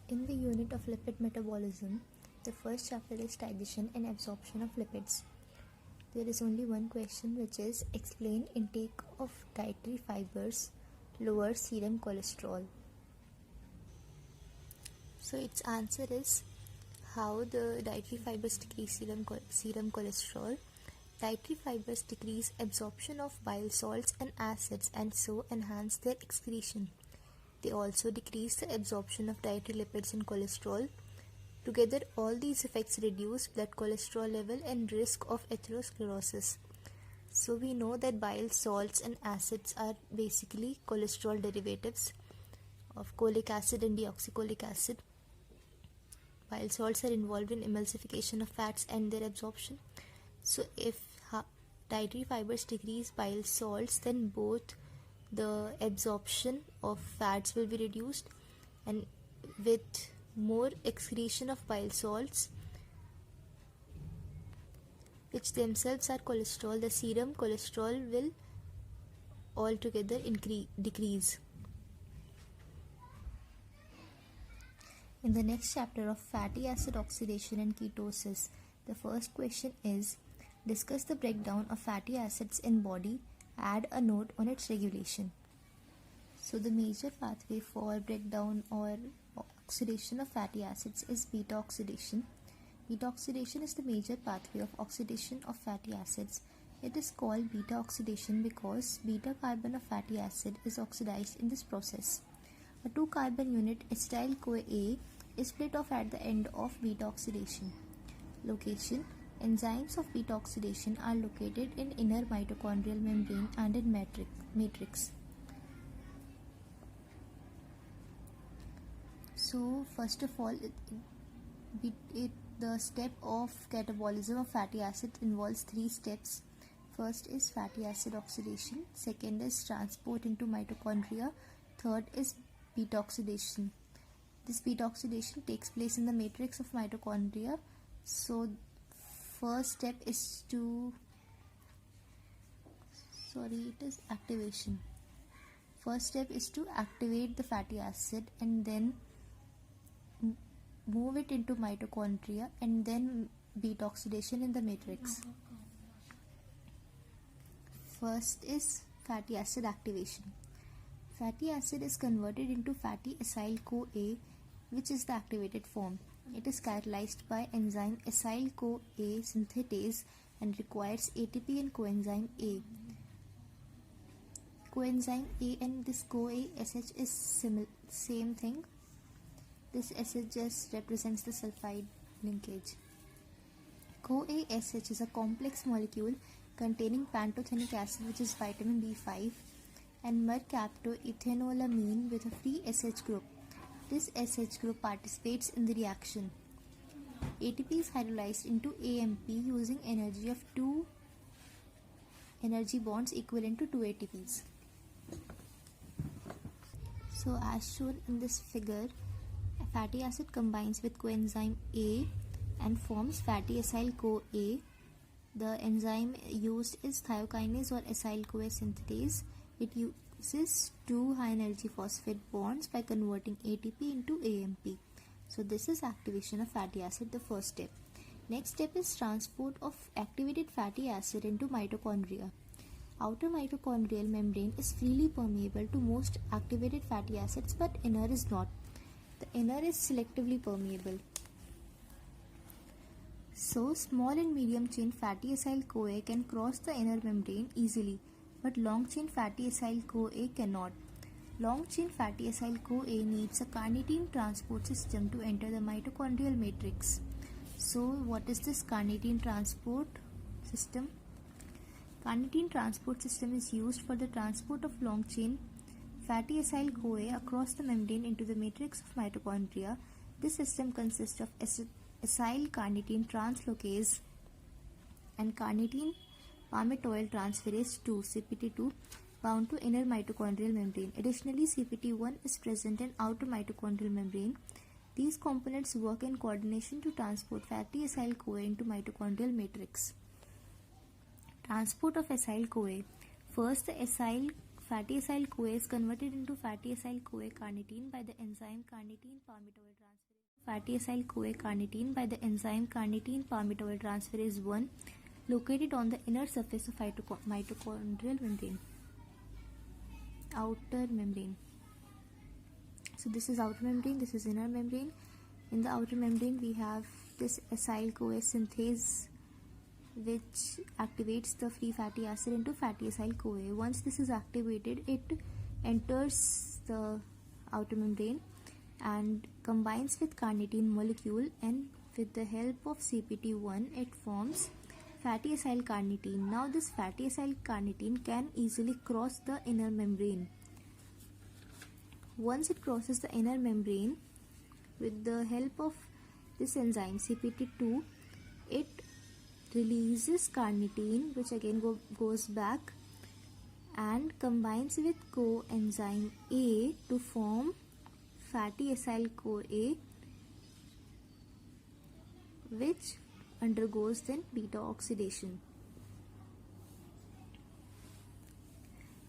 In the unit of lipid metabolism, the first chapter is digestion and absorption of lipids. There is only one question, which is explain intake of dietary fibers lowers serum cholesterol. So its answer is how the dietary fibers decrease serum cholesterol. Dietary fibers decrease absorption of bile salts and acids and so enhance their excretion. They also decrease the absorption of dietary lipids and cholesterol. Together, all these effects reduce blood cholesterol level and risk of atherosclerosis. So we know that bile salts and acids are basically cholesterol derivatives of cholic acid and deoxycholic acid. Bile salts are involved in emulsification of fats and their absorption. So if dietary fibers decrease bile salts, then both the absorption of fats will be reduced, and with more excretion of bile salts, which themselves are cholesterol, the serum cholesterol will altogether decrease. In the next chapter of fatty acid oxidation and ketosis, the first question is discuss the breakdown of fatty acids in body, add a note on its regulation. So the major pathway for breakdown or oxidation of fatty acids is beta oxidation. Beta oxidation is the major pathway of oxidation of fatty acids. It is called beta oxidation because beta carbon of fatty acid is oxidized in this process. A 2-carbon unit acetyl-CoA is split off at the end of beta oxidation. Location: enzymes of beta oxidation are located in inner mitochondrial membrane and in matrix. So first of all, the step of catabolism of fatty acid involves 3 steps. First is fatty acid oxidation, second is transport into mitochondria, third is beta oxidation. This beta oxidation takes place in the matrix of mitochondria. So first step is activation. First step is to activate the fatty acid and then move it into mitochondria and then beta oxidation in the matrix. First is fatty acid activation. Fatty acid is converted into fatty acyl-CoA, which is the activated form. It is catalyzed by enzyme acyl-CoA synthetase and requires ATP and coenzyme A. Coenzyme A and this CoA SH is same thing. This SH just represents the sulfide linkage. CoA SH is a complex molecule containing pantothenic acid, which is vitamin B5, and mercaptoethanolamine with a free SH group. This SH group participates in the reaction. ATP is hydrolyzed into AMP using energy of 2 energy bonds equivalent to 2 ATPs. So as shown in this figure, fatty acid combines with coenzyme A and forms fatty acyl-CoA. The enzyme used is thiokinase or acyl-CoA synthetase. It uses 2 high energy phosphate bonds by converting ATP into AMP. So this is activation of fatty acid, the first step. Next step is transport of activated fatty acid into mitochondria. Outer mitochondrial membrane is freely permeable to most activated fatty acids, but inner is not. The inner is selectively permeable. So small and medium chain fatty acyl-CoA can cross the inner membrane easily, but long chain fatty acyl-CoA cannot. Long chain fatty acyl-CoA needs a carnitine transport system to enter the mitochondrial matrix. So what is this carnitine transport system? Carnitine transport system is used for the transport of long chain fatty acyl-CoA across the membrane into the matrix of mitochondria. This system consists of acyl-carnitine translocase and carnitine palmitoyl transferase 2 (CPT2) bound to inner mitochondrial membrane. Additionally, CPT1 is present in outer mitochondrial membrane. These components work in coordination to transport fatty acyl-CoA into mitochondrial matrix. Transport of acyl-CoA. First, the acyl fatty acyl CoA is converted into fatty acyl CoA carnitine by the enzyme carnitine palmitoyl transferase. Fatty acyl CoA carnitine by the enzyme carnitine palmitoyl transferase 1 located on the inner surface of mitochondrial membrane. Outer membrane. So this is outer membrane, this is inner membrane. In the outer membrane we have this acyl CoA synthase which activates the free fatty acid into fatty acyl CoA. Once this is activated, it enters the outer membrane and combines with carnitine molecule, and with the help of CPT1 it forms fatty acyl carnitine. Now this fatty acyl carnitine can easily cross the inner membrane. Once it crosses the inner membrane, with the help of this enzyme CPT2, it releases carnitine, which again goes back and combines with coenzyme A to form fatty acyl CoA, which undergoes then beta oxidation.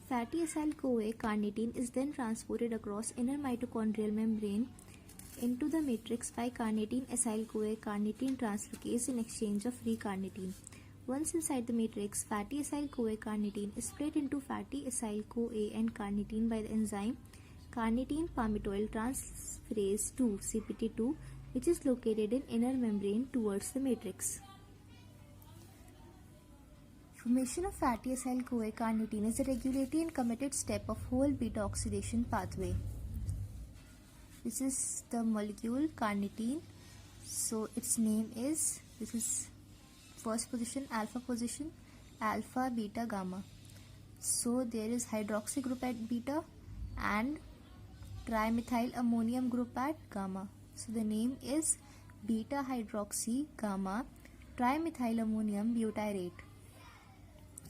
Fatty acyl CoA carnitine is then transported across inner mitochondrial membrane into the matrix by carnitine acyl CoA carnitine transferase in exchange of free carnitine. Once inside the matrix, fatty acyl CoA carnitine is split into fatty acyl CoA and carnitine by the enzyme carnitine palmitoyl transferase 2 CPT2, which is located in inner membrane towards the matrix. Formation of fatty acyl CoA carnitine is a regulatory and committed step of whole beta oxidation pathway. This is the molecule carnitine, so its name is, this is first position, alpha position, alpha, beta, gamma. So there is hydroxy group at beta and trimethyl ammonium group at gamma. So the name is beta hydroxy gamma trimethyl ammonium butyrate.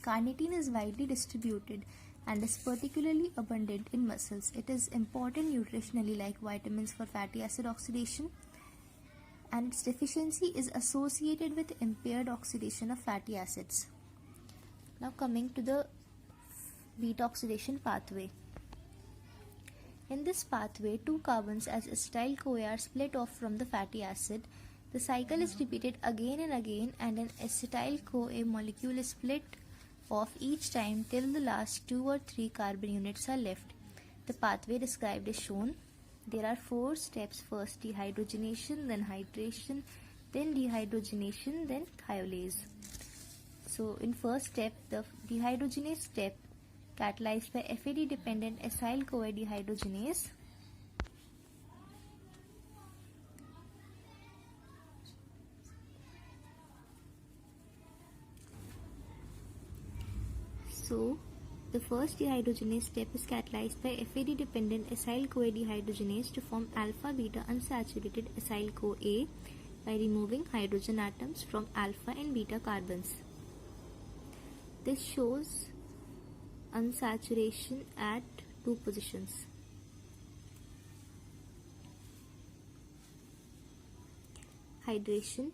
Carnitine is widely distributed and is particularly abundant in muscles. It is important nutritionally like vitamins for fatty acid oxidation, and its deficiency is associated with impaired oxidation of fatty acids. Now coming to the beta oxidation pathway. In this pathway, 2 carbons as acetyl CoA are split off from the fatty acid. The cycle is repeated again and again, and an acetyl CoA molecule is split off each time till the last 2 or 3 carbon units are left. The pathway described is shown. There are 4 steps: first dehydrogenation, then hydration, then dehydrogenation, then thiolase. So in first step, the dehydrogenase step catalyzed by FAD dependent acyl CoA dehydrogenase. So the first dehydrogenase step is catalyzed by FAD dependent acyl CoA dehydrogenase to form alpha beta unsaturated acyl CoA by removing hydrogen atoms from alpha and beta carbons. This shows unsaturation at 2 positions. Hydration.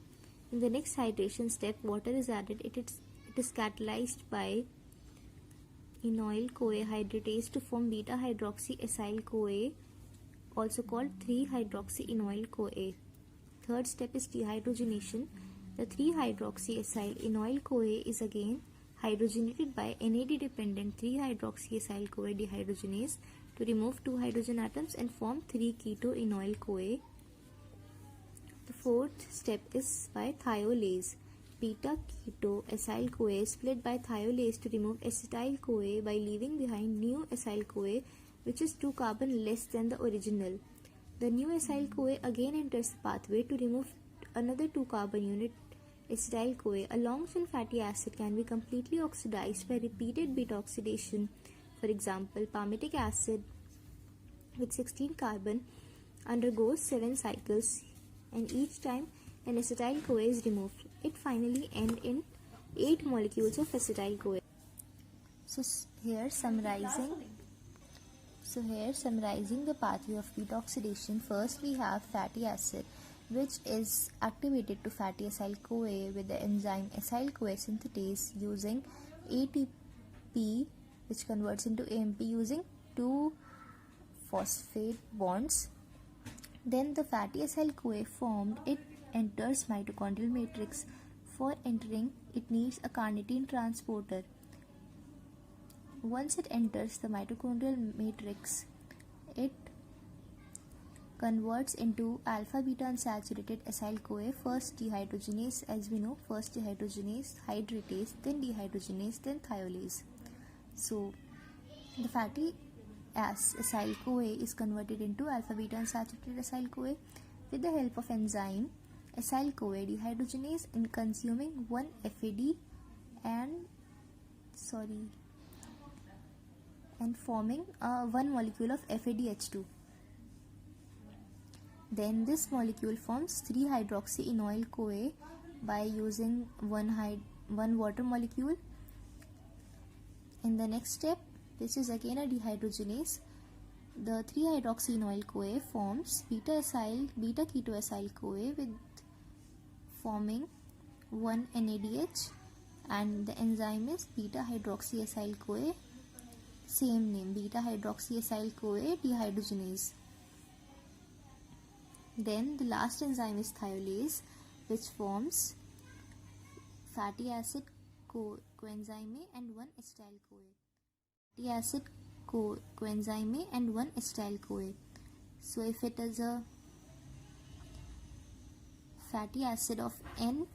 In the next hydration step, water is added. It is catalyzed by enoyl CoA hydratase to form beta hydroxy acyl CoA, also called 3-hydroxy-enoyl CoA. Third step is dehydrogenation. The 3-hydroxy acyl enoyl CoA is again hydrogenated by NAD dependent 3-hydroxy acyl CoA dehydrogenase to remove 2 hydrogen atoms and form 3-keto-enoyl CoA. The fourth step is by thiolase. Beta keto acyl CoA is split by thiolase to remove acetyl CoA by leaving behind new acyl CoA, which is 2 carbon less than the original. The new acyl CoA again enters the pathway to remove another 2 carbon unit acetyl CoA. A long chain fatty acid can be completely oxidized by repeated beta oxidation. For example, palmitic acid with 16 carbon undergoes 7 cycles, and each time an acetyl CoA is removed, it finally ends in 8 molecules of acetyl CoA. So here summarizing the pathway of beta oxidation, first we have fatty acid, which is activated to fatty acyl CoA with the enzyme acyl CoA synthetase using ATP which converts into AMP using two phosphate bonds. Then the fatty acyl-CoA formed, it enters mitochondrial matrix. For entering, it needs a carnitine transporter. Once it enters the mitochondrial matrix, it converts into alpha beta unsaturated acyl-CoA, first dehydrogenase, as we know, first dehydrogenase, hydratase, then dehydrogenase, then thiolase. So the fatty acyl-CoA is converted into alpha beta unsaturated acyl-CoA with the help of enzyme acyl-CoA dehydrogenase in consuming one FAD and forming one molecule of FADH2. Then this molecule forms 3-hydroxyenoyl-CoA by using one water molecule. In the next step, this is again a dehydrogenase. The 3-hydroxyenoyl-CoA forms beta-ketoacyl-CoA with forming one NADH, and the enzyme is beta-hydroxyacyl-CoA, same name, beta-hydroxyacyl-CoA dehydrogenase. Then the last enzyme is thiolase, which forms fatty acid coenzyme A and one acetyl-CoA. Fatty acid coenzyme A and one acetyl-CoA. So if it is a fatty acid of n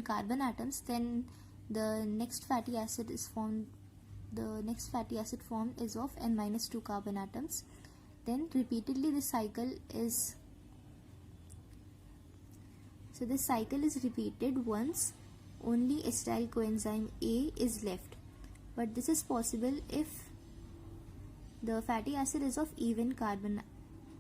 carbon atoms, then the next fatty acid formed is of n-2 carbon atoms. Then repeatedly this cycle is repeated once only acetyl coenzyme A is left. But this is possible if the fatty acid is of even carbon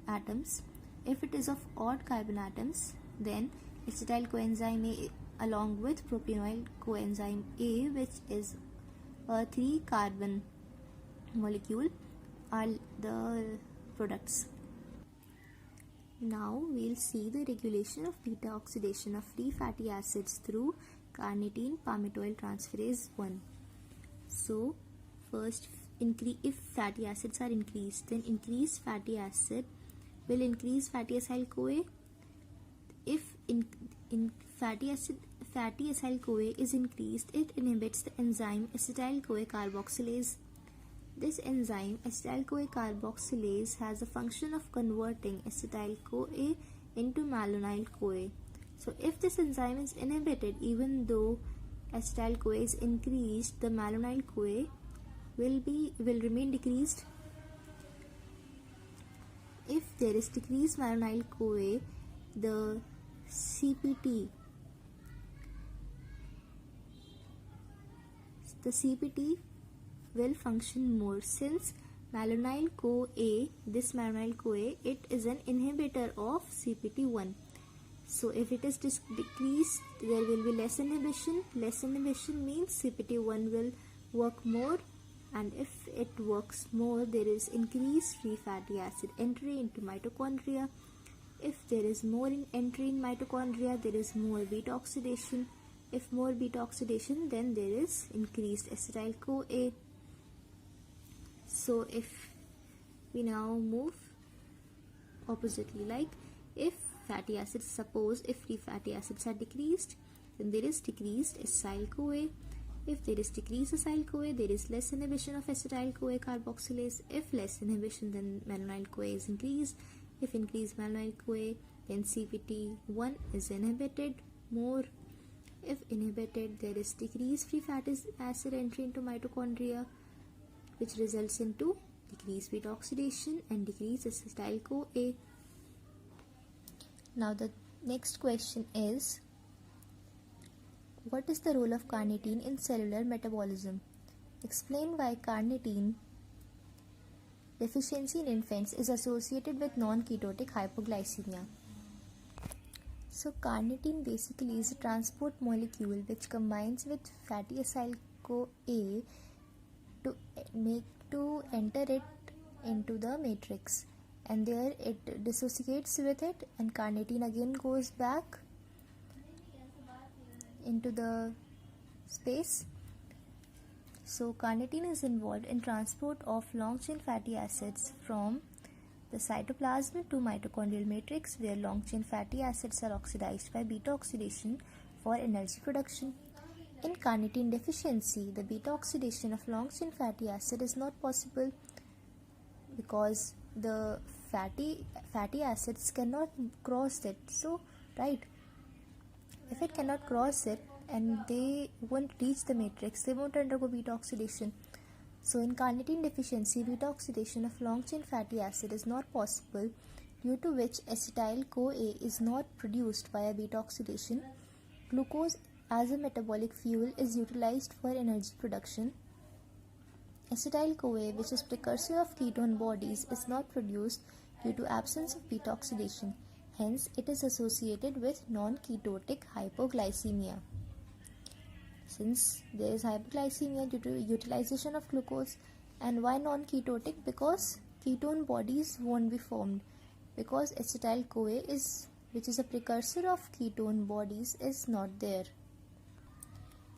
atoms. If it is of odd carbon atoms, then acetyl coenzyme A along with propionyl coenzyme A, which is a 3-carbon molecule, are the products. Now we'll see the regulation of beta oxidation of free fatty acids through carnitine palmitoyl transferase 1. So first, if fatty acids are increased, then increased fatty acid will increase fatty acyl-CoA. If fatty acyl-CoA is increased, it inhibits the enzyme acetyl-CoA carboxylase. This enzyme acetyl-CoA carboxylase has a function of converting acetyl-CoA into malonyl-CoA. So if this enzyme is inhibited, even though acetyl-CoA is increased, the malonyl-CoA will remain decreased. If there is decreased malonyl-CoA, the CPT will function more, since malonyl-CoA, it is an inhibitor of CPT1. So if it is decreased, there will be less inhibition. Less inhibition means CPT1 will work more, and if it works more, there is increased free fatty acid entry into mitochondria. If there is more entry in mitochondria, there is more beta oxidation. If more beta oxidation, then there is increased acetyl-CoA. So if we now move oppositely, like if free fatty acids are decreased, then there is decreased acyl-CoA. If there is decreased acyl-CoA, there is less inhibition of acetyl-CoA carboxylase. If less inhibition, then malonyl-CoA is increased. If increased malonyl-CoA, then CPT1 is inhibited more. If inhibited, there is decreased free fatty acid entry into mitochondria, which results into decreased beta oxidation and decreased acetyl-CoA. Now the next question is, what is the role of carnitine in cellular metabolism? Explain why carnitine deficiency in infants is associated with non-ketotic hypoglycemia. So enter basically is a transport molecule which combines with fatty acyl-CoA to enter it into the matrix, and there it dissociates with it, and carnitine again goes back into the space. So carnitine is involved in transport of long-chain fatty acids from the cytoplasm to mitochondrial matrix, where long-chain fatty acids are oxidized by beta oxidation for energy production. In carnitine deficiency, the beta oxidation of long-chain fatty acid is not possible because the fatty acids cannot cross it. So, right, if it cannot cross it and they won't reach the matrix, they won't undergo beta oxidation. So in carnitine deficiency, beta oxidation of long-chain fatty acid is not possible, due to which acetyl-CoA is not produced via beta oxidation. Glucose as a metabolic fuel is utilized for energy production. Acetyl-CoA, which is precursor of ketone bodies, is not produced due to absence of beta oxidation. Hence, it is associated with non-ketotic hypoglycemia. Since there is hypoglycemia due to utilization of glucose, and why non-ketotic? Because ketone bodies won't be formed, because acetyl-CoA which is a precursor of ketone bodies, is not there.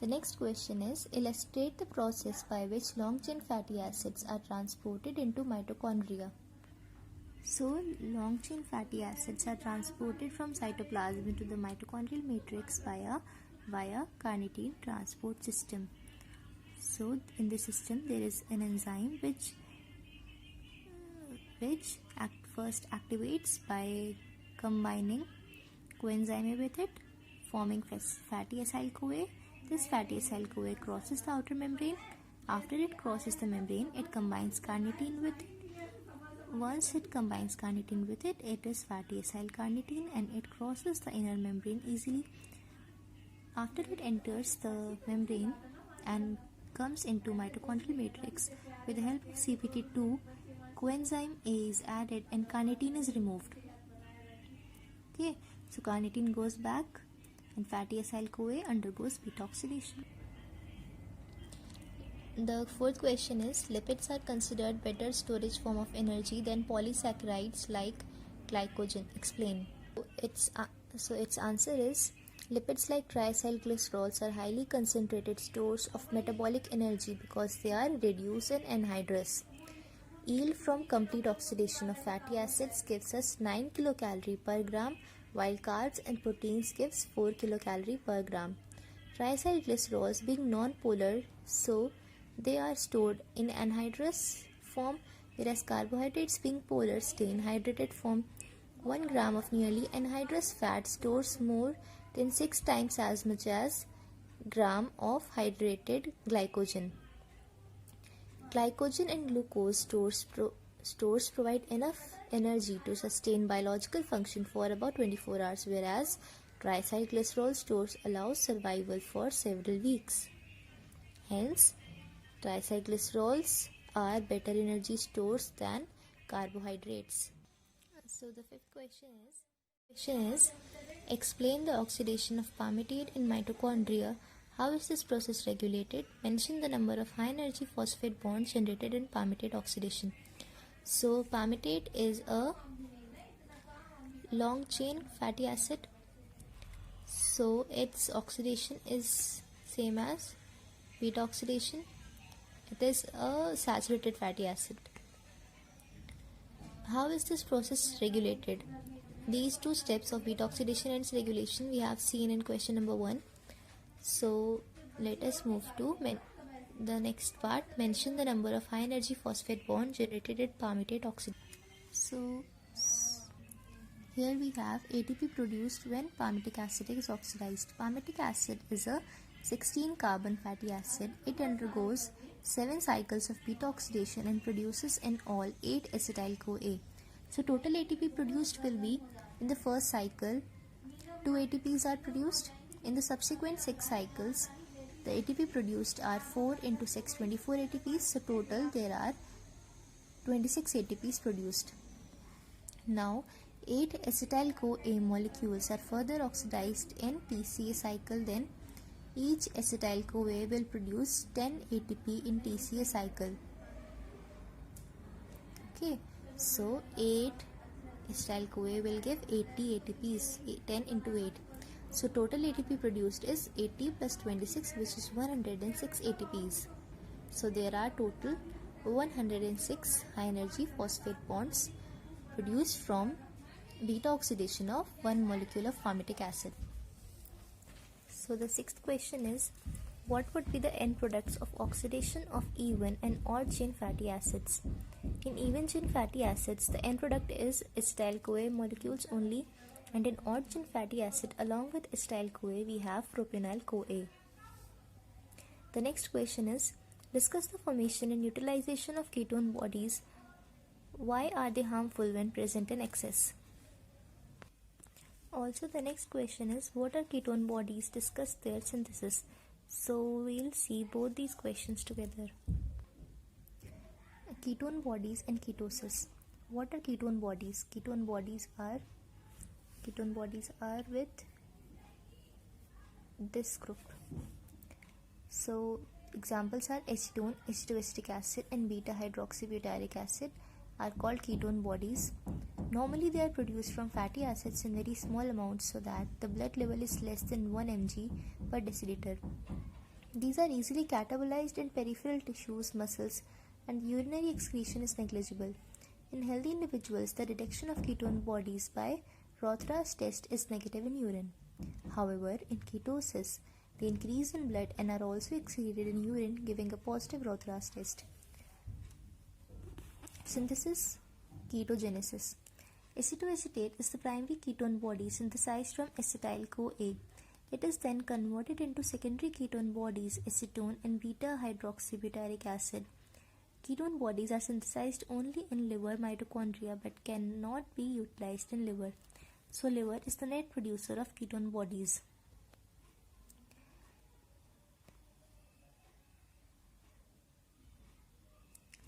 The next question is, illustrate the process by which long-chain fatty acids are transported into mitochondria. So, long-chain fatty acids are transported from cytoplasm into the mitochondrial matrix via carnitine transport system. So, in this system there is an enzyme which first activates by combining coenzyme A with it, forming fatty acyl-CoA. This fatty acyl-CoA crosses the outer membrane. After it crosses the membrane, it combines carnitine with it. Once it combines carnitine with it, it is fatty acyl-carnitine, and it crosses the inner membrane easily. After it enters the membrane and comes into mitochondrial matrix, with the help of CPT2, coenzyme A is added and carnitine is removed. Okay, so carnitine goes back and fatty acyl-CoA undergoes beta oxidation. The fourth question is, lipids are considered better storage form of energy than polysaccharides like glycogen. Explain. So its answer is, lipids like triacylglycerols are highly concentrated stores of metabolic energy because they are reduced in anhydrous. Yield from complete oxidation of fatty acids gives us 9 kilocalorie per gram, while carbs and proteins gives 4 kilocalorie per gram. Triacylglycerols being non-polar, so they are stored in anhydrous form, whereas carbohydrates being polar stay in hydrated form. 1 gram of nearly anhydrous fat stores more than 6 times as much as gram of hydrated glycogen. Glycogen and glucose stores provide enough energy to sustain biological function for about 24 hours, whereas triacylglycerol stores allow survival for several weeks. Hence, triacylglycerols are better energy stores than carbohydrates. So the fifth question is, explain the oxidation of palmitate in mitochondria. How is this process regulated? Mention the number of high energy phosphate bonds generated in palmitate oxidation. So palmitate is a long chain fatty acid. So its oxidation is same as beta oxidation. It is a saturated fatty acid. How is this process regulated? These two steps of beta oxidation and its regulation we have seen in question number 1. So let us move to the next part. Mention the number of high energy phosphate bond generated at palmitate oxidation. So here we have ATP produced when palmitic acid is oxidized. Palmitic acid is a 16 carbon fatty acid. It undergoes 7 cycles of beta oxidation and produces in all 8 acetyl-CoA. So total ATP produced will be, in the first cycle 2 ATPs are produced. In the subsequent 6 cycles, the ATP produced are 4 into 6, 24 ATPs. So total there are 26 ATPs produced. Now 8 acetyl-CoA molecules are further oxidized in TCA cycle. Then each acetyl-CoA will produce 10 ATP in TCA cycle. Okay, so 8 acetyl-CoA will give 80 ATPs, 10 into 8. So total ATP produced is 80 plus 26, which is 106 ATPs. So there are total 106 high energy phosphate bonds produced from beta oxidation of one molecule of palmitic acid. So the sixth question is, what would be the end products of oxidation of even and odd chain fatty acids? In even chain fatty acids, the end product is acetyl-CoA molecules only, and in odd chain fatty acid along with acetyl-CoA we have propenyl-CoA. The next question is, discuss the formation and utilization of ketone bodies. Why are they harmful when present in excess? Also, the next question is, what are ketone bodies? Discuss their synthesis. So we'll see both these questions together. Ketone bodies and ketosis. What are ketone bodies? Ketone bodies are with this group. So examples are acetone, acetoacetic acid, and beta hydroxybutyric acid are called ketone bodies. Normally they are produced from fatty acids in very small amounts so that the blood level is less than 1 mg per deciliter. These are easily catabolized in peripheral tissues, muscles, and urinary excretion is negligible. In healthy individuals, the detection of ketone bodies by Rothera's test is negative in urine. However, in ketosis, they increase in blood and are also excreted in urine, giving a positive Rothera's test. Synthesis, ketogenesis. Acetoacetate is the primary ketone body synthesized from acetyl-CoA. It is then converted into secondary ketone bodies, acetone and beta hydroxybutyric acid. Ketone bodies are synthesized only in liver mitochondria but cannot be utilized in liver. So liver is the net producer of ketone bodies.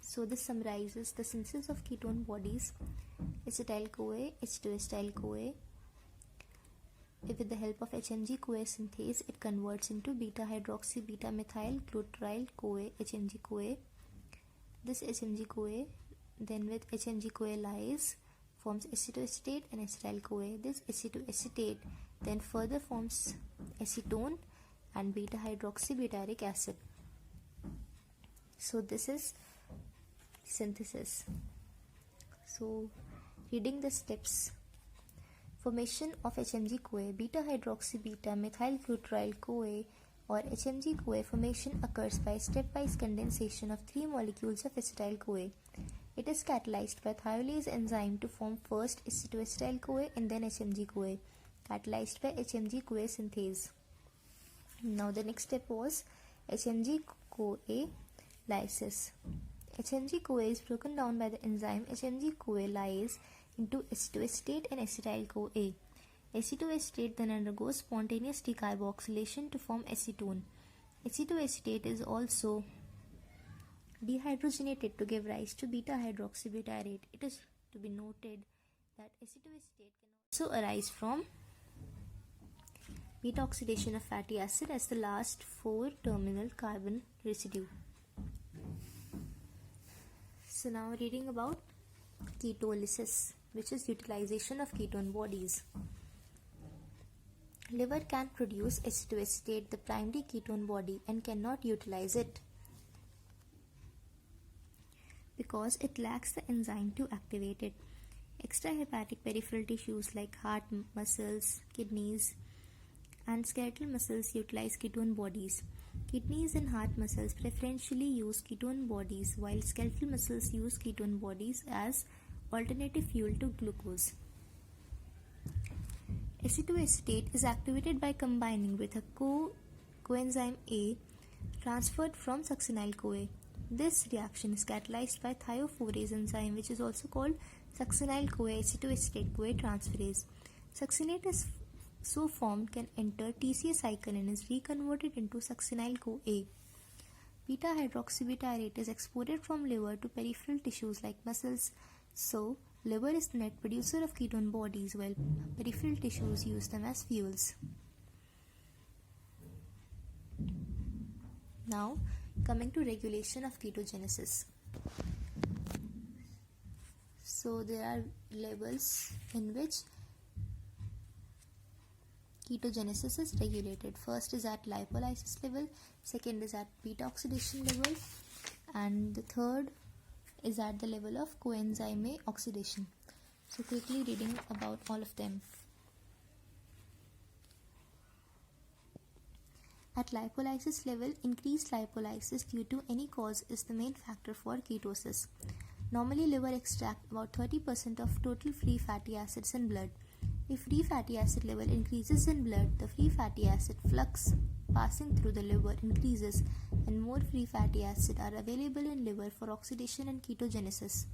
So this summarizes the synthesis of ketone bodies: acetyl-CoA, H2-acetyl-CoA. With the help of HMG-CoA synthase, it converts into beta-hydroxy-beta-methyl-glutaryl-CoA, HMG-CoA. This HMG-CoA then with HMG-CoA lyase forms acetoacetate and acetyl-CoA. This acetoacetate then further forms acetone and beta-hydroxybutyric acid. So this is synthesis. So reading the steps: formation of HMG-CoA, beta-hydroxy-beta-methyl-glutaryl-CoA or HMG-CoA formation occurs by stepwise condensation of 3 molecules of acetyl-CoA. It is catalyzed by thiolase enzyme to form first acetoacetyl-CoA and then HMG-CoA, catalyzed by HMG-CoA synthase. Now the next step was HMG-CoA lysis. HMG-CoA is broken down by the enzyme HMG-CoA lyase into acetoacetate and acetyl-CoA. Acetoacetate then undergoes spontaneous decarboxylation to form acetone. Acetoacetate is also dehydrogenated to give rise to beta-hydroxybutyrate. It is to be noted that acetoacetate can also arise from beta oxidation of fatty acid as the last 4 terminal carbon residue. So now reading about ketolysis, which is utilization of ketone bodies. Liver can produce acetoacetate, the primary ketone body, and cannot utilize it because it lacks the enzyme to activate it. Extrahepatic peripheral tissues like heart muscles, kidneys, and skeletal muscles utilize ketone bodies. Kidneys and heart muscles preferentially use ketone bodies, while skeletal muscles use ketone bodies as alternative fuel to glucose. Acetoacetate is activated by combining with a coenzyme A transferred from succinyl-CoA. This reaction is catalyzed by thiophorase enzyme, which is also called succinyl-CoA acetoacetate-CoA transferase. Succinate is so formed can enter TCA cycle and is reconverted into succinyl-CoA. Beta-hydroxybutyrate is exported from liver to peripheral tissues like muscles. So, liver is the net producer of ketone bodies while peripheral tissues use them as fuels. Now, coming to regulation of ketogenesis. So, there are levels in which ketogenesis is regulated. First is at lipolysis level, second is at beta oxidation level, and the third is at the level of coenzyme A oxidation. So quickly reading about all of them. At lipolysis level, increased lipolysis due to any cause is the main factor for ketosis. Normally, liver extract about 30% of total free fatty acids in blood. If free fatty acid level increases in blood, the free fatty acid flux passing through the liver increases and more free fatty acid are available in liver for oxidation and ketogenesis.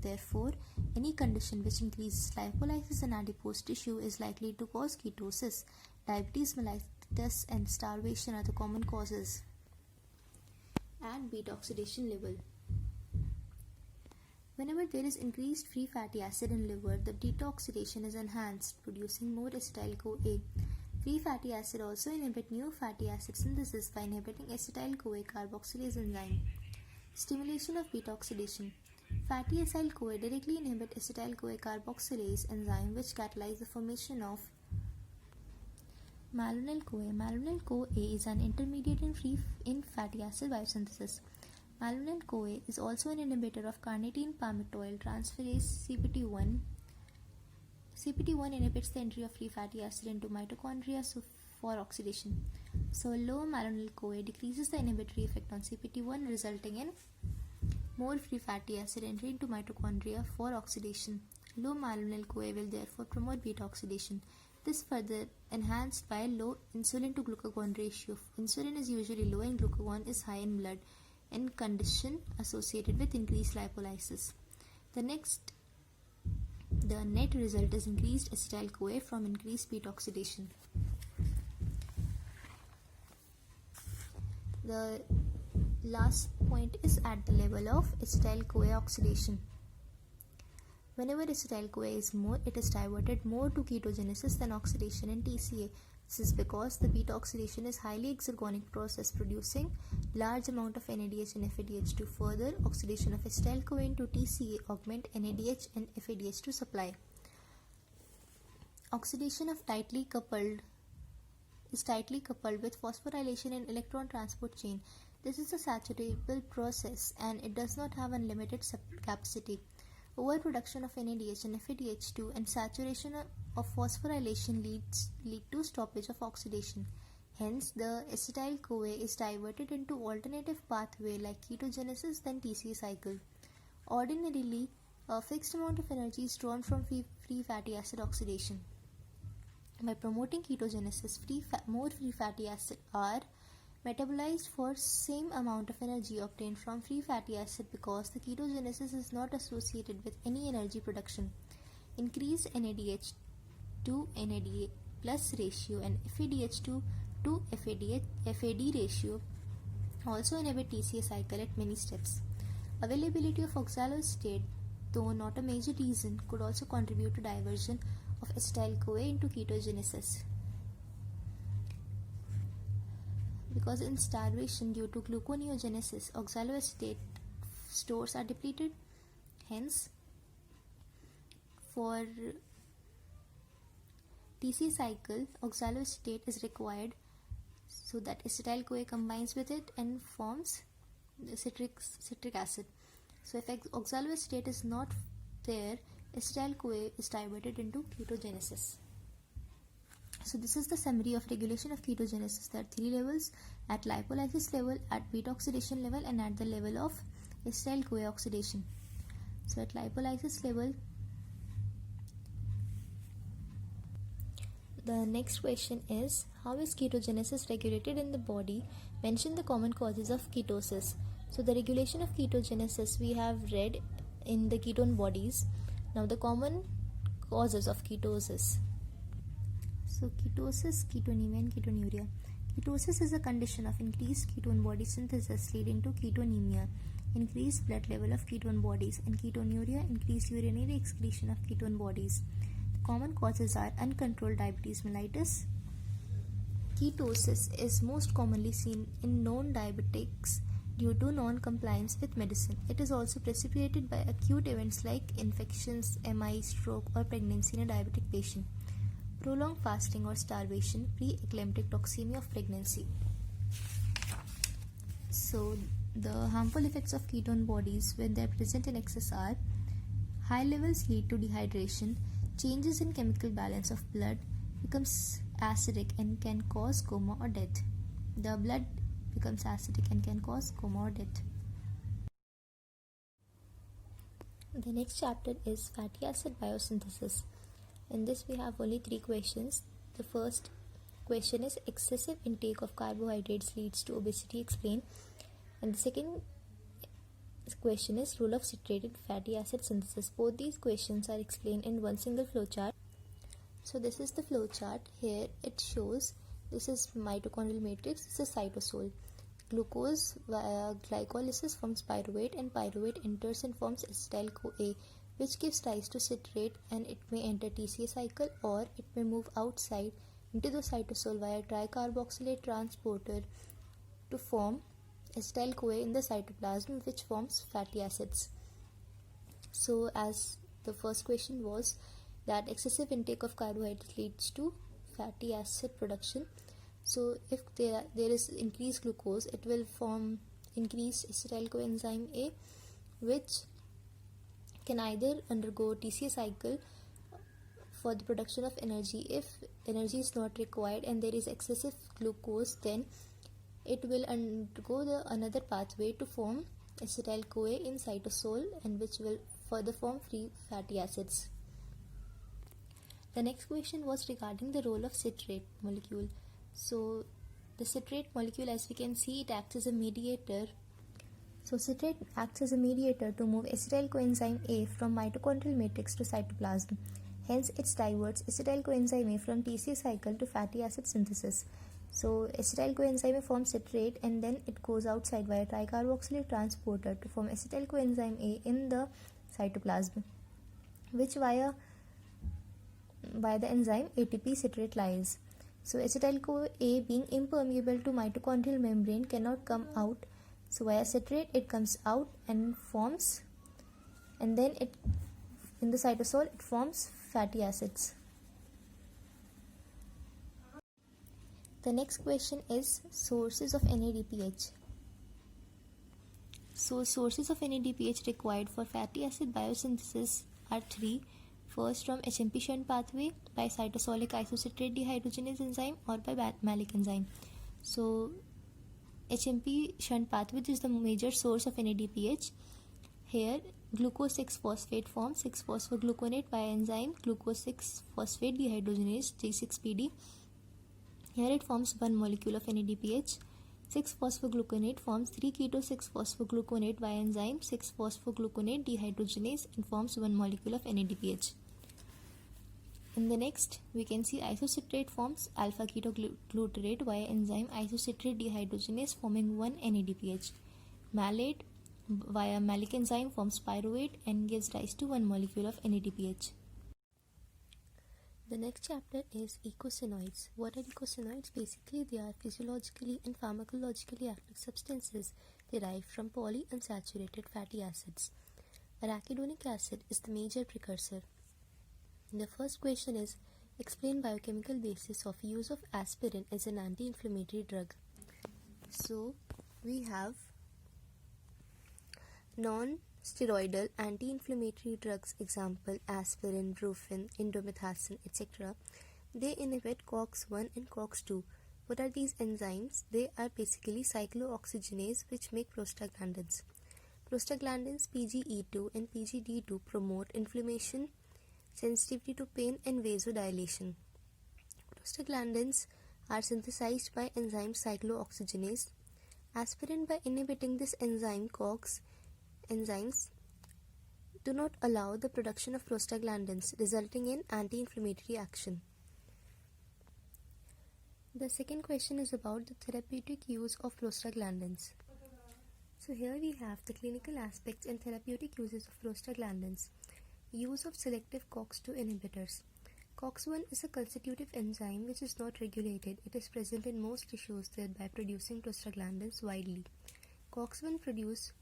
Therefore, any condition which increases lipolysis in adipose tissue is likely to cause ketosis. Diabetes mellitus and starvation are the common causes. At beta oxidation level. Whenever there is increased free fatty acid in liver, the beta oxidation is enhanced, producing more acetyl-CoA. Free fatty acid also inhibit new fatty acid synthesis by inhibiting acetyl-CoA carboxylase enzyme. Stimulation of beta oxidation. Fatty acyl-CoA directly inhibit acetyl-CoA carboxylase enzyme, which catalyze the formation of malonyl-CoA. Malonyl-CoA is an intermediate in fatty acid biosynthesis. Malonyl-CoA is also an inhibitor of carnitine palmitoyl transferase CPT1. CPT1 inhibits the entry of free fatty acid into mitochondria for oxidation. So low malonyl-CoA decreases the inhibitory effect on CPT1, resulting in more free fatty acid entry into mitochondria for oxidation. Low malonyl-CoA will therefore promote beta oxidation. This further enhanced by low insulin to glucagon ratio. Insulin is usually low and glucagon is high in blood, in condition associated with increased lipolysis. The net result is increased acetyl-CoA from increased beta oxidation. The last point is at the level of acetyl-CoA oxidation. Whenever acetyl-CoA is more, it is diverted more to ketogenesis than oxidation in TCA. This is because the beta oxidation is highly exergonic process producing large amount of NADH and FADH2. Further oxidation of acetyl-CoA into TCA augment NADH and FADH2 supply. Oxidation of tightly coupled with phosphorylation in electron transport chain. This is a saturable process and it does not have unlimited capacity. Overproduction of NADH and FADH2 and saturation of phosphorylation lead to stoppage of oxidation. Hence, the acetyl-CoA is diverted into alternative pathway like ketogenesis than TCA cycle. Ordinarily, a fixed amount of energy is drawn from free fatty acid oxidation. By promoting ketogenesis, more free fatty acid are metabolized for same amount of energy obtained from free fatty acid because the ketogenesis is not associated with any energy production. Increased NADH to NADA plus ratio and FADH2 to FAD ratio also inhibit TCA cycle at many steps. Availability of oxaloacetate, though not a major reason, could also contribute to diversion of acetyl-CoA into ketogenesis. Because in starvation due to gluconeogenesis, oxaloacetate stores are depleted. Hence, for TCA cycle, oxaloacetate is required so that acetyl-CoA combines with it and forms citric acid. So if oxaloacetate is not there, acetyl-CoA is diverted into ketogenesis. So this is the summary of regulation of ketogenesis. There are three levels: at lipolysis level, at beta oxidation level, and at the level of acetyl-CoA oxidation. So at lipolysis level, the next question is, how is ketogenesis regulated in the body? Mention the common causes of ketosis. So the regulation of ketogenesis we have read in the ketone bodies. Now the common causes of ketosis. So ketosis, ketonemia and ketonuria. Ketosis is a condition of increased ketone body synthesis leading to ketonemia, increased blood level of ketone bodies, and ketonuria, increased urinary excretion of ketone bodies. The common causes are uncontrolled diabetes mellitus. Ketosis is most commonly seen in non-diabetics due to non-compliance with medicine. It is also precipitated by acute events like infections, MI, stroke, or pregnancy in a diabetic patient. Prolonged fasting or starvation, pre-eclamptic toxemia of pregnancy. So The harmful effects of ketone bodies when they are present in excess are: high levels lead to dehydration, changes in chemical balance of blood, becomes acidic and can cause coma or death. The blood becomes acidic and can cause coma or death. The next chapter is fatty acid biosynthesis. In this we have only 3 questions. The first question is excessive intake of carbohydrates leads to obesity, explain. And the second question is role of citrated fatty acid synthesis. Both these questions are explained in one single flowchart. So this is the flowchart. Here it shows this is mitochondrial matrix, this is cytosol. Glucose via glycolysis forms pyruvate, and pyruvate enters and forms acetyl-CoA, which gives rise to citrate, and it may enter TCA cycle or it may move outside into the cytosol via tricarboxylate transporter to form acetyl-CoA in the cytoplasm, which forms fatty acids. So as the first question was that excessive intake of carbohydrates leads to fatty acid production. So if there is increased glucose, it will form increased acetyl coenzyme A, which can either undergo TCA cycle for the production of energy. If energy is not required and there is excessive glucose, then it will undergo another pathway to form acetyl-CoA in cytosol, and which will further form free fatty acids. The next question was regarding the role of citrate molecule. So the citrate molecule, as we can see, it acts as a mediator. So citrate acts as a mediator to move acetyl coenzyme A from mitochondrial matrix to cytoplasm. Hence it diverts acetyl coenzyme A from TCA cycle to fatty acid synthesis. So acetyl coenzyme A forms citrate and then it goes outside via tricarboxylate transporter to form acetyl coenzyme A in the cytoplasm, which via the enzyme ATP citrate lyase. So acetyl-CoA being impermeable to mitochondrial membrane cannot come out. So via citrate it comes out and forms, and then it in the cytosol it forms fatty acids. The next question is sources of NADPH. So sources of NADPH required for fatty acid biosynthesis are 3. First, from HMP shunt pathway by cytosolic isocitrate dehydrogenase enzyme or by malic enzyme. So HMP shunt pathway is the major source of NADPH. Here glucose 6-phosphate forms 6-phosphogluconate by enzyme glucose 6-phosphate dehydrogenase G6PD. Here it forms one molecule of NADPH. 6-phosphogluconate forms 3-keto-6-phosphogluconate by enzyme 6-phosphogluconate dehydrogenase and forms one molecule of NADPH. In the next, we can see isocitrate forms alpha-ketoglutarate via enzyme isocitrate dehydrogenase forming one NADPH. Malate via malic enzyme forms pyruvate and gives rise to one molecule of NADPH. The next chapter is eicosanoids. What are eicosanoids? Basically, they are physiologically and pharmacologically active substances derived from polyunsaturated fatty acids. Arachidonic acid is the major precursor. The first question is, explain biochemical basis of use of aspirin as an anti-inflammatory drug. So, we have non-steroidal anti-inflammatory drugs, example aspirin, brufen, indomethacin, etc. They inhibit COX-1 and COX-2. What are these enzymes? They are basically cyclooxygenase which make prostaglandins. Prostaglandins PGE2 and PGD2 promote inflammation, sensitivity to pain and vasodilation. Prostaglandins are synthesized by enzyme cyclooxygenase. Aspirin, by inhibiting this enzyme COX, enzymes do not allow the production of prostaglandins, resulting in anti-inflammatory action. The second question is about the therapeutic use of prostaglandins. So here we have the clinical aspects and therapeutic uses of prostaglandins. Use of selective COX-2 inhibitors. COX-1 is a constitutive enzyme which is not regulated. It is present in most tissues, thereby producing prostaglandins widely. COX-1 produce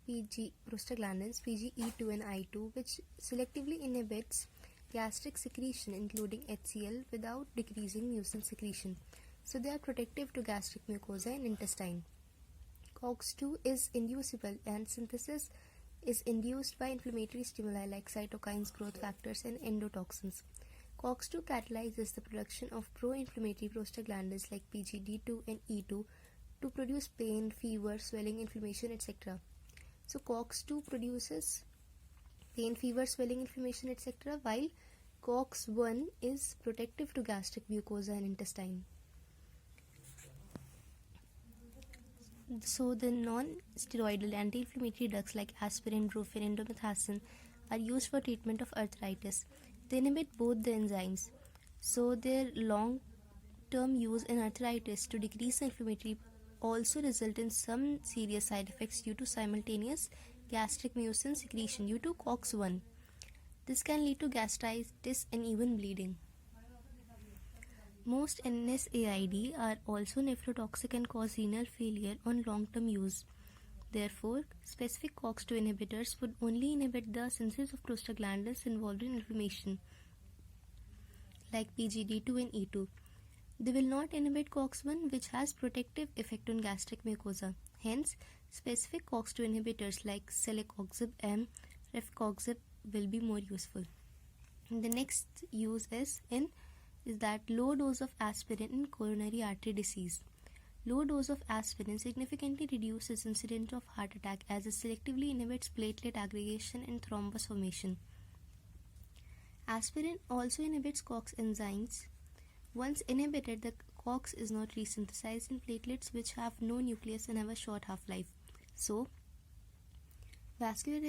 prostaglandins PGE2 and I2, which selectively inhibits gastric secretion including HCl without decreasing mucin secretion. So they are protective to gastric mucosa and intestine. COX-2 is inducible, and synthesis is induced by inflammatory stimuli like cytokines, growth factors, and endotoxins. COX-2 catalyzes the production of pro-inflammatory prostaglandins like PGD2 and E2 to produce pain, fever, swelling, inflammation, etc. So COX-2 produces pain, fever, swelling, inflammation, etc., while COX-1 is protective to gastric mucosa and intestine. So the non-steroidal anti-inflammatory drugs like aspirin, brufen, indomethacin are used for treatment of arthritis. They inhibit both the enzymes. So their long-term use in arthritis to decrease the inflammatory also result in some serious side effects due to simultaneous gastric mucin secretion due to COX-1. This can lead to gastritis and even bleeding. Most NSAID are also nephrotoxic and cause renal failure on long-term use. Therefore, specific COX-2 inhibitors would only inhibit the synthesis of prostaglandins involved in inflammation, like PGD2 and E2. They will not inhibit COX-1, which has protective effect on gastric mucosa. Hence, specific COX-2 inhibitors like celecoxib and rifcoxib will be more useful. And the next use is that low dose of aspirin in coronary artery disease. Low dose of aspirin significantly reduces incidence of heart attack as it selectively inhibits platelet aggregation and thrombus formation. Aspirin also inhibits COX enzymes. Once inhibited, the COX is not resynthesized in platelets which have no nucleus and have a short half-life. So, vascular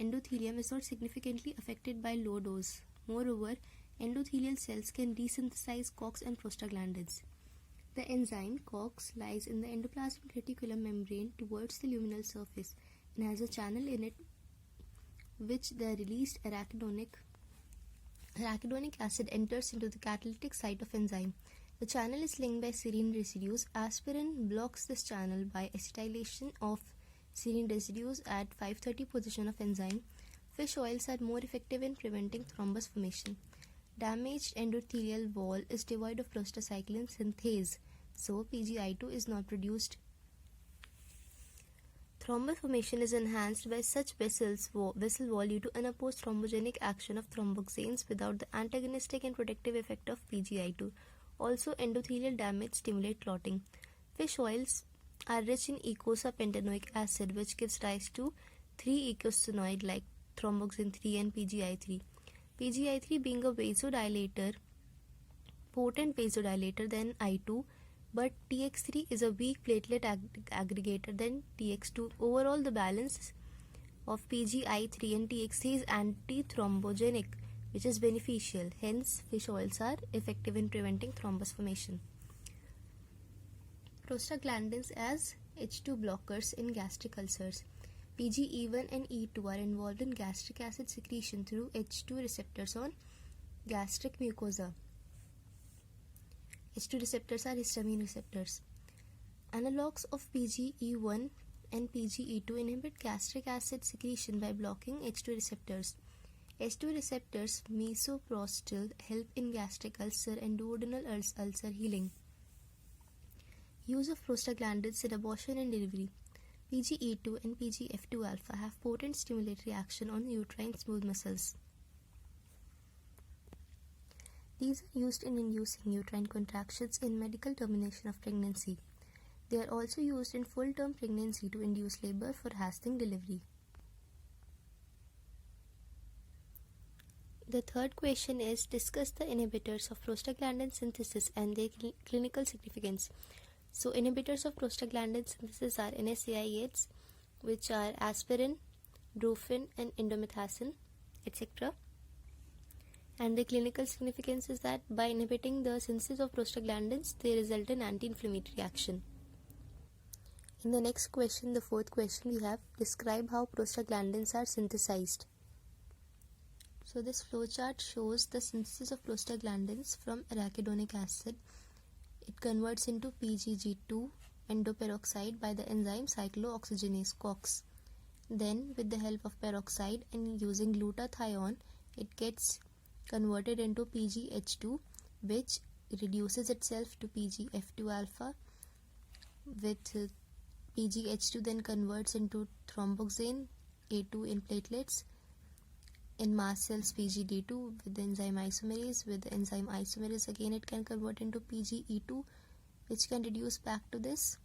endothelium is not significantly affected by low dose. Moreover, endothelial cells can resynthesize COX and prostaglandins. The enzyme COX lies in the endoplasmic reticulum membrane towards the luminal surface and has a channel in it which the released arachidonic acid enters into the catalytic site of enzyme. The channel is linked by serine residues. Aspirin blocks this channel by acetylation of serine residues at 530 position of enzyme. Fish oils are more effective in preventing thrombus formation. Damaged endothelial wall is devoid of prostacyclin synthase, so PGI2 is not produced. Thrombus formation is enhanced by such vessel wall due to unopposed thrombogenic action of thromboxanes without the antagonistic and protective effect of PGI2. Also, endothelial damage stimulate clotting. Fish oils are rich in eicosapentaenoic acid, which gives rise to 3-eicosanoid like thromboxane 3 and PGI3. PGI3 being a potent vasodilator than I2, but TX3 is a weak platelet aggregator than TX2. Overall, the balance of PGI3 and TX3 is antithrombogenic, which is beneficial. Hence, fish oils are effective in preventing thrombus formation. Prostaglandins as H2 blockers in gastric ulcers. PGE1 and E2 are involved in gastric acid secretion through H2 receptors on gastric mucosa. H2 receptors are histamine receptors. Analogues of PGE1 and PGE2 inhibit gastric acid secretion by blocking H2 receptors. H2 receptors misoprostol help in gastric ulcer and duodenal ulcer healing. Use of prostaglandins in abortion and delivery. PGE2 and PGF2 alpha have potent stimulatory action on uterine smooth muscles. These are used in inducing uterine contractions in medical termination of pregnancy. They are also used in full-term pregnancy to induce labor for hastening delivery. The third question is, discuss the inhibitors of prostaglandin synthesis and their clinical significance. So, inhibitors of prostaglandin synthesis are NSAIDs, which are aspirin, brufen, and indomethacin, etc. And the clinical significance is that by inhibiting the synthesis of prostaglandins, they result in anti-inflammatory action. In the next question, the fourth question, we have describe how prostaglandins are synthesized. So this flowchart shows the synthesis of prostaglandins from arachidonic acid. It converts into PGG2 endoperoxide by the enzyme cyclooxygenase COX. Then, with the help of peroxide and using glutathione, it gets converted into PGH2, which reduces itself to PGF2 alpha with PgH2 then converts into thromboxane A2 in platelets. In mast cells, PgD2 with the enzyme isomerase. With the enzyme isomerase, again it can convert into PgE2, which can reduce back to this.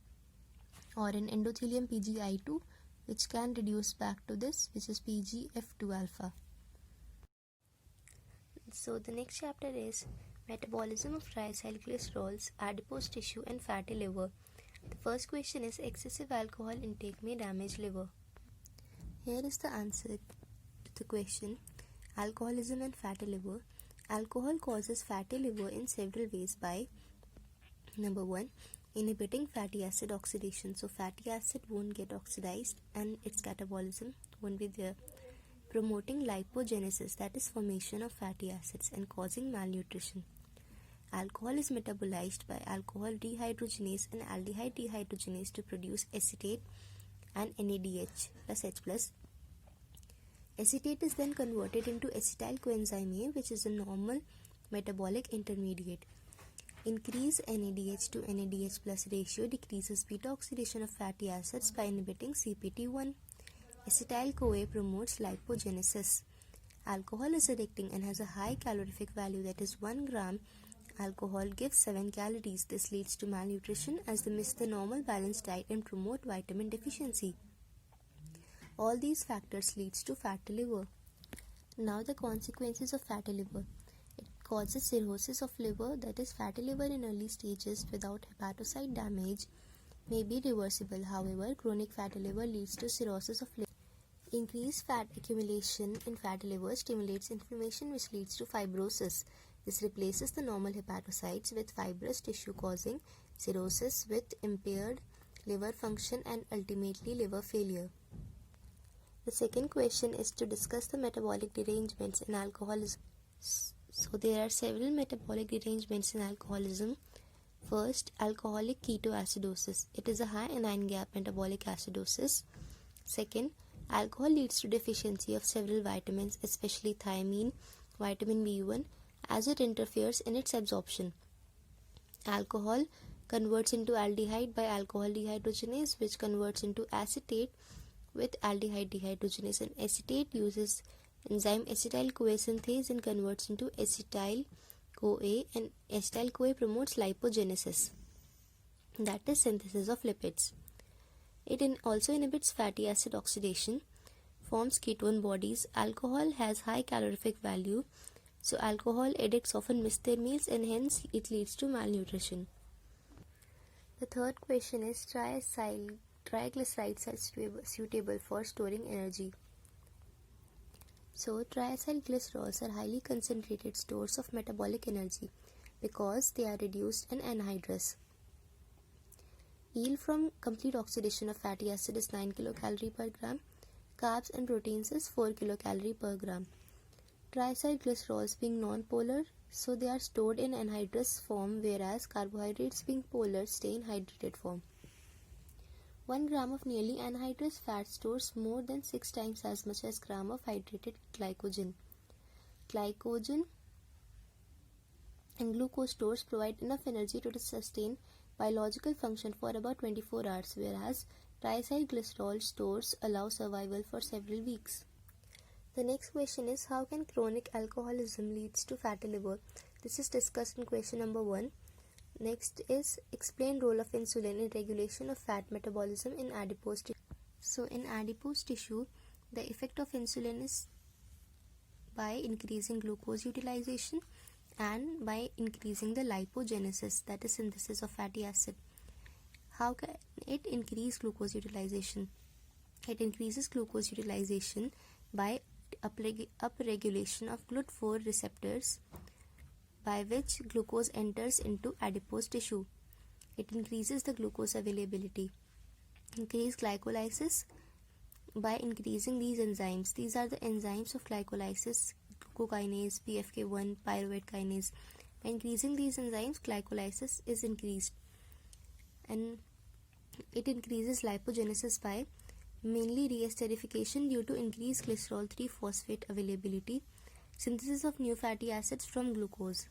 Or in endothelium, PgI2, which can reduce back to this, which is PgF2 alpha. So the next chapter is metabolism of triacylglycerols, adipose tissue and fatty liver. The first question is, excessive alcohol intake may damage liver. Here is the answer to the question. Alcoholism and fatty liver. Alcohol causes fatty liver in several ways by, number 1, inhibiting fatty acid oxidation. So fatty acid won't get oxidized and its catabolism won't be there. Promoting lipogenesis, that is formation of fatty acids, and causing malnutrition. Alcohol is metabolized by alcohol dehydrogenase and aldehyde dehydrogenase to produce acetate and NADH plus H+. Acetate is then converted into acetyl coenzyme A, which is a normal metabolic intermediate. Increased NADH to NADH plus ratio decreases beta oxidation of fatty acids by inhibiting CPT1. Acetyl-CoA promotes lipogenesis. Alcohol is addicting and has a high calorific value, that is 1 gram alcohol gives 7 calories. This leads to malnutrition as they miss the normal balanced diet and promote vitamin deficiency. All these factors leads to fatty liver. Now the consequences of fatty liver. It causes cirrhosis of liver, that is fatty liver in early stages without hepatocyte damage may be reversible. However, chronic fatty liver leads to cirrhosis of liver. Increased fat accumulation in fatty liver stimulates inflammation, which leads to fibrosis. This replaces the normal hepatocytes with fibrous tissue, causing cirrhosis with impaired liver function and ultimately liver failure. The second question is to discuss the metabolic derangements in alcoholism. So there are several metabolic derangements in alcoholism. First, alcoholic ketoacidosis. It is a high anion gap metabolic acidosis. Second, alcohol leads to deficiency of several vitamins, especially thiamine, vitamin B1, as it interferes in its absorption. Alcohol converts into aldehyde by alcohol dehydrogenase, which converts into acetate with aldehyde dehydrogenase, and acetate uses enzyme acetyl-CoA synthase and converts into acetyl-CoA, and acetyl-CoA promotes lipogenesis, that is synthesis of lipids. It also inhibits fatty acid oxidation, forms ketone bodies. Alcohol has high calorific value, so alcohol addicts often miss their meals and hence it leads to malnutrition. The third question is, triglycerides are suitable for storing energy. So triacylglycerols are highly concentrated stores of metabolic energy because they are reduced and anhydrous. Yield from complete oxidation of fatty acid is 9 kilocalorie per gram. Carbs and proteins is 4 kilocalorie per gram. Triacylglycerols being non-polar, so they are stored in anhydrous form, whereas carbohydrates being polar stay in hydrated form. 1 gram of nearly anhydrous fat stores more than 6 times as much as gram of hydrated glycogen. Glycogen and glucose stores provide enough energy to sustain biological function for about 24 hours, whereas triacylglycerol stores allow survival for several weeks. The next question is, how can chronic alcoholism leads to fatty liver? This is discussed in question number 1. Next is, explain role of insulin in regulation of fat metabolism in adipose tissue. So in adipose tissue, the effect of insulin is by increasing glucose utilization and by increasing the lipogenesis, that is synthesis of fatty acid. How can it increase glucose utilization? It increases glucose utilization by upregulation of GLUT4 receptors, by which glucose enters into adipose tissue. It increases the glucose availability. Increase glycolysis by increasing these enzymes. These are the enzymes of glycolysis: glucokinase, PFK1, pyruvate kinase. By increasing these enzymes, glycolysis is increased, and it increases lipogenesis by mainly reesterification due to increased glycerol 3-phosphate availability, synthesis of new fatty acids from glucose.